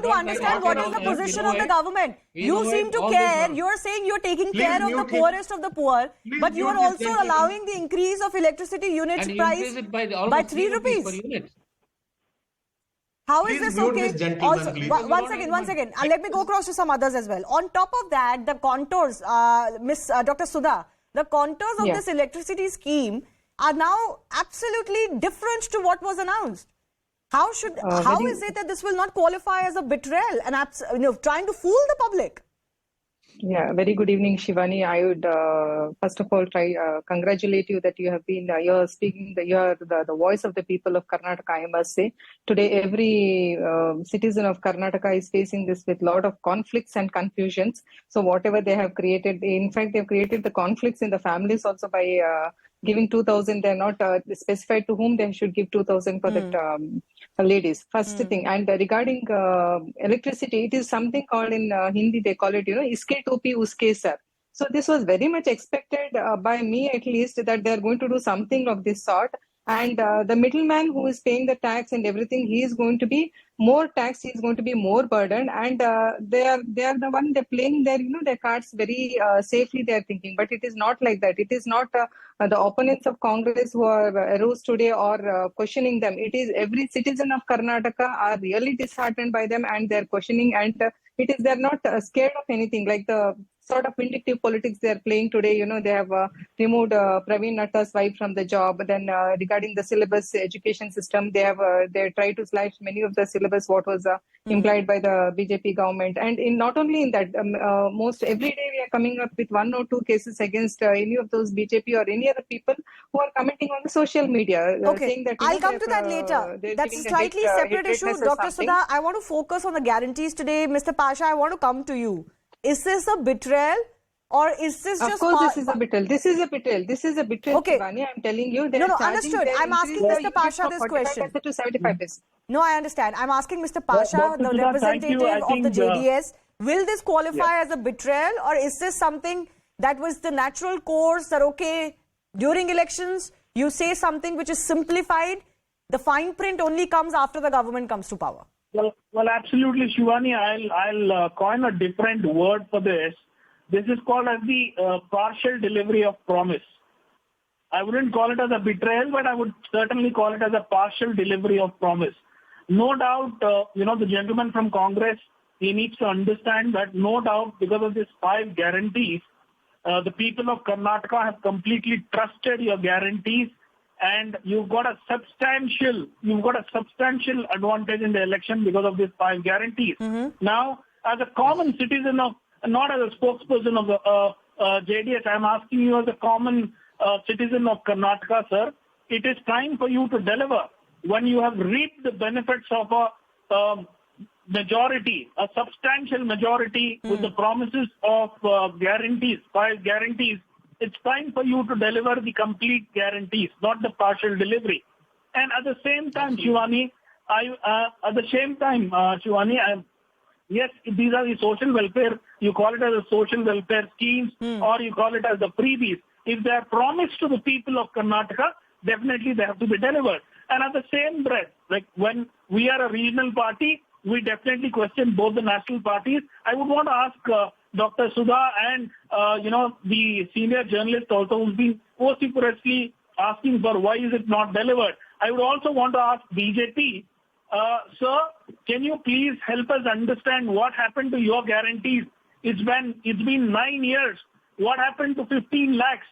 to understand what is the position of the government. You seem to care. You're saying you're taking care of the poorest of the poor, but you are also allowing the increase of electricity units price by 3 rupees. How is this okay? Also, one second. Let me go across to some others as well. On top of that, the contours, Dr. Sudha, the contours of this electricity scheme are now absolutely different to what was announced. How is it that this will not qualify as a betrayal and trying to fool the public? Yeah, very good evening, Shivani. I would first of all congratulate you that you have been you're speaking the voice of the people of Karnataka. I must say today every citizen of Karnataka is facing this with a lot of conflicts and confusions. So whatever they have created, in fact, they've created the conflicts in the families also by giving 2,000. They're not specified to whom they should give 2,000 for that ladies. First thing. And regarding electricity, it is something called in Hindi, they call it, iske topi uske sar. So this was very much expected by me at least, that they're going to do something of this sort. And the middleman who is paying the tax and everything, he is going to be more taxed, he is going to be more burdened, and they are the one, they're playing their cards very safely, they're thinking. But it is not like that. It is not the opponents of Congress who are arose today or questioning them. It is every citizen of Karnataka are really disheartened by them, and they're questioning, and they're not scared of anything, like the sort of vindictive politics they are playing today. They have removed Praveen Natta's wife from the job. Then regarding the syllabus education system, they try to slash many of the syllabus what was implied by the BJP government. And not only in that, most every day we are coming up with 1 or 2 cases against any of those BJP or any other people who are commenting on the social media. Saying that, I'll come to that later. That's a slightly separate issue. Dr. Sudha, I want to focus on the guarantees today. Mr. Pasha, I want to come to you. Is this a betrayal, or is this just... Of course, this is a betrayal. This is a betrayal. This is a betrayal, okay. Shivani. I'm telling you. No, understood. I'm asking Mr. Pasha this question. To 75 no, I understand. I'm asking Mr. Pasha, the representative of the JDS. Will this qualify as a betrayal, or is this something that was the natural course that, okay, during elections, you say something which is simplified, the fine print only comes after the government comes to power? Well, absolutely, Shivani. I'll coin a different word for this. This is called as the partial delivery of promise. I wouldn't call it as a betrayal, but I would certainly call it as a partial delivery of promise. No doubt, the gentleman from Congress, he needs to understand that no doubt because of these 5 guarantees, the people of Karnataka have completely trusted your guarantees. And you've got a substantial advantage in the election because of these 5 guarantees. Now, as a common citizen of, not as a spokesperson of the JDS, I'm asking you as a common citizen of Karnataka, sir, it is time for you to deliver. When you have reaped the benefits of a majority, a substantial majority with the promises of guarantees, 5 guarantees, it's time for you to deliver the complete guarantees, not the partial delivery. And at the same time, Shivani, yes, these are the social welfare. You call it as a social welfare schemes, or you call it as the freebies. If they are promised to the people of Karnataka, definitely they have to be delivered. And at the same breath, like when we are a regional party, we definitely question both the national parties. I would want to ask Dr. Sudha and, the senior journalist also who's been vociferously asking for why is it not delivered. I would also want to ask BJP, sir, can you please help us understand what happened to your guarantees? It's been 9 years. What happened to 15 lakhs?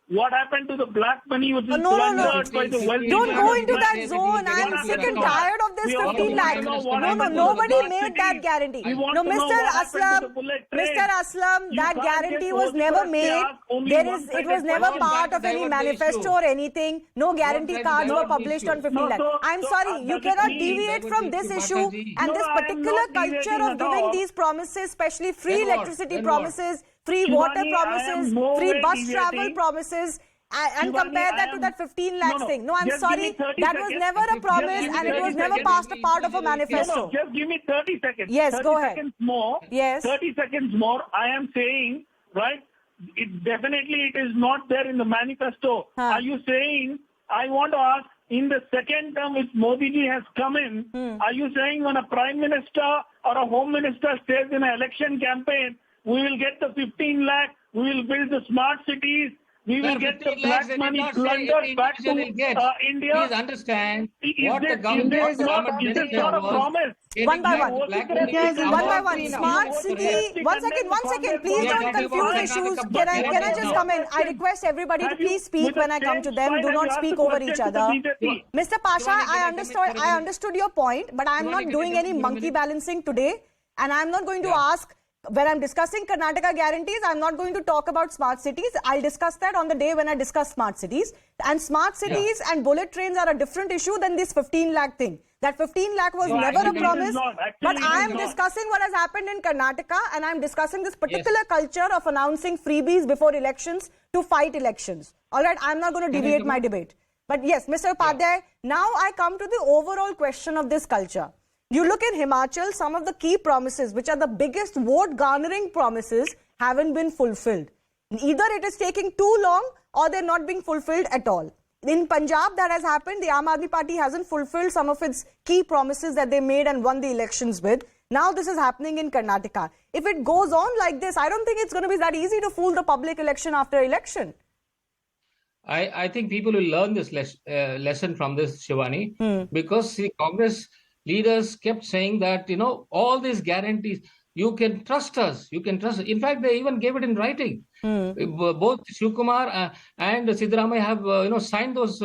What happened to the black money which is plundered by the wealthy? Don't go into that zone. I'm sick and tired of this 15 lakhs. Nobody made that guarantee. No, Mr. Aslam, that guarantee was never made. It was never part of any manifesto or anything. No guarantee cards were published on 15 lakhs. I'm sorry, you cannot deviate from this issue and this particular culture of giving these promises, especially free electricity promises, free water promises, free bus travel promises, and compare that to that 15 lakhs thing. No, I'm sorry, that was never a promise and it was never past a part of a manifesto. Just give me 30 seconds. Yes, go ahead. 30 seconds more. Yes. 30 seconds more. I am saying, right, it is not there in the manifesto. Are you saying, I want to ask, in the second term which Modi ji has come in, are you saying when a Prime Minister or a Home Minister stays in an election campaign, we will get the 15 lakh, we will build the smart cities, we will get the black money plundered back to India? Please understand what the government is not a promise. One by one. One by one. Smart city. One second. Please don't confuse issues. Can I just come in? I request everybody to please speak when I come to them. Do not speak over each other. Mr. Pasha, I understood your point, but I am not doing any monkey balancing today. And I am not going to ask, when I'm discussing Karnataka guarantees, I'm not going to talk about smart cities. I'll discuss that on the day when I discuss smart cities. And smart cities and bullet trains are a different issue than this 15 lakh thing. That 15 lakh was never a promise. But I am discussing what has happened in Karnataka, and I'm discussing this particular culture of announcing freebies before elections to fight elections. All right, I'm not going to deviate my debate. But yes, Mr. Upadhyay, now I come to the overall question of this culture. You look in Himachal, some of the key promises, which are the biggest vote-garnering promises, haven't been fulfilled. Either it is taking too long or they're not being fulfilled at all. In Punjab, that has happened. The Aam Aadmi Party hasn't fulfilled some of its key promises that they made and won the elections with. Now this is happening in Karnataka. If it goes on like this, I don't think it's going to be that easy to fool the public election after election. I think people will learn this lesson from this, Shivani, because the Congress leaders kept saying that, all these guarantees, you can trust us, you can trust us. In fact, they even gave it in writing. Both Shivkumar and Siddaramaiah have, signed those,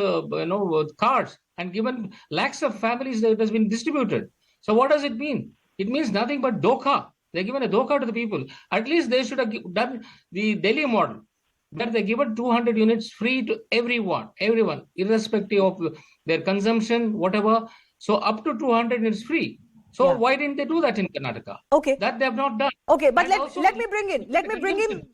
cards and given lakhs of families that it has been distributed. So what does it mean? It means nothing but dokha. They're given a dokha to the people. At least they should have done the Delhi model, where they given 200 units free to everyone, irrespective of their consumption, whatever. So up to 200 is free. So why didn't they do that in Karnataka? Okay. That they have not done. Okay, but let me bring in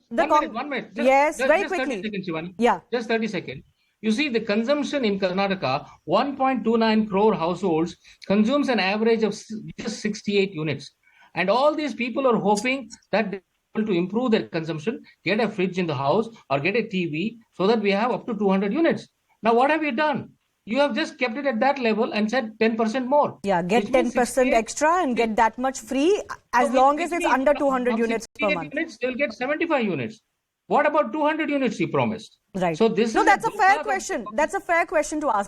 the 1 minute. Very quickly. 30 seconds, Shivani. Yeah. Just 30 seconds. You see, the consumption in Karnataka, 1.29 crore households consumes an average of just 68 units. And all these people are hoping that they are able to improve their consumption, get a fridge in the house or get a TV so that we have up to 200 units. Now, what have you done? You have just kept it at that level and said 10% more. Yeah, get 10% extra and get that much free as long as it's under 200 units per month. They'll get 75 units. What about 200 units he promised? Right. So this that's a fair question. That's a fair question to ask. But